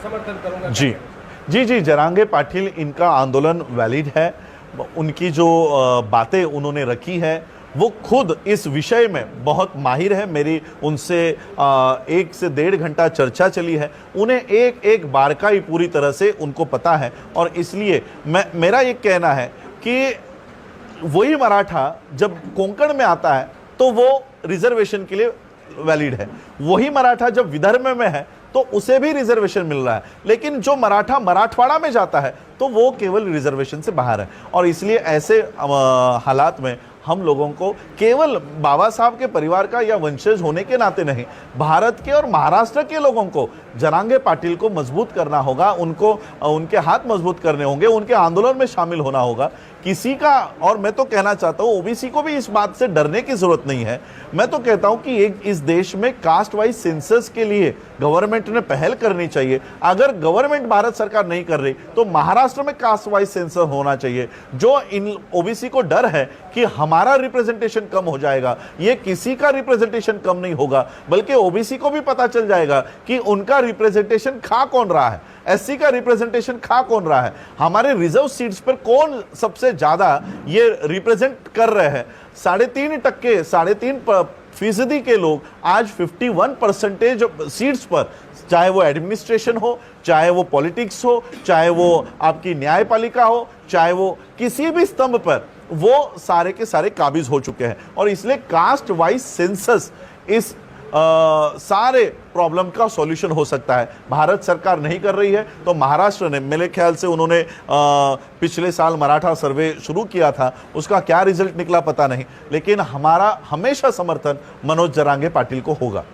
समर्थन करूंगा। जी जी जी, जरांगे पाटिल, इनका आंदोलन वैलिड है। उनकी जो बातें उन्होंने रखी है वो खुद इस विषय में बहुत माहिर है। मेरी उनसे 1 से 1.5 घंटा चर्चा चली है। उन्हें एक एक बारकाई पूरी तरह से उनको पता है, और इसलिए मेरा ये कहना है कि वही मराठा जब कोंकण में आता है तो वो रिजर्वेशन के लिए वैलिड है, वही मराठा जब विदर्भ में है तो उसे भी रिजर्वेशन मिल रहा है, लेकिन जो मराठा मराठवाड़ा में जाता है तो वो केवल रिजर्वेशन से बाहर है। और इसलिए ऐसे हालात में हम लोगों को केवल बाबा साहब के परिवार का या वंशज होने के नाते नहीं, भारत के और महाराष्ट्र के लोगों को जरांगे पाटिल को मजबूत करना होगा, उनको उनके हाथ मजबूत करने होंगे, उनके आंदोलन में शामिल होना होगा। किसी का, और मैं तो कहना चाहता हूं ओबीसी को भी इस बात से डरने की जरूरत नहीं है। मैं तो कहता हूं कि एक इस देश में कास्ट वाइज सेंसस के लिए गवर्नमेंट ने पहल करनी चाहिए। अगर गवर्नमेंट भारत सरकार नहीं कर रही तो महाराष्ट्र में कास्ट वाइज सेंसस होना चाहिए। जो इन ओबीसी को डर है कि हमारा रिप्रेजेंटेशन कम हो जाएगा, ये किसी का रिप्रेजेंटेशन कम नहीं होगा, बल्कि ओबीसी को भी पता चल जाएगा कि उनका रिप्रेजेंटेशन खा कौन रहा है, एससी का रिप्रेजेंटेशन खा कौन रहा है, हमारे रिजर्व सीट्स पर कौन सबसे ज्यादा ये रिप्रेजेंट कर रहे हैं। 3.5% के लोग आज 51% सीट्स पर, चाहे वो एडमिनिस्ट्रेशन हो, चाहे वो पॉलिटिक्स हो, चाहे वो आपकी न्यायपालिका हो, चाहे वो किसी भी स्तंभ पर, वो सारे के सारे काबिज हो चुके हैं। और इसलिए कास्ट वाइज सेंसस इस सारे प्रॉब्लम का सॉल्यूशन हो सकता है। भारत सरकार नहीं कर रही है तो महाराष्ट्र ने, मेरे ख्याल से उन्होंने पिछले साल मराठा सर्वे शुरू किया था, उसका क्या रिजल्ट निकला पता नहीं, लेकिन हमारा हमेशा समर्थन मनोज जरांगे पाटिल को होगा।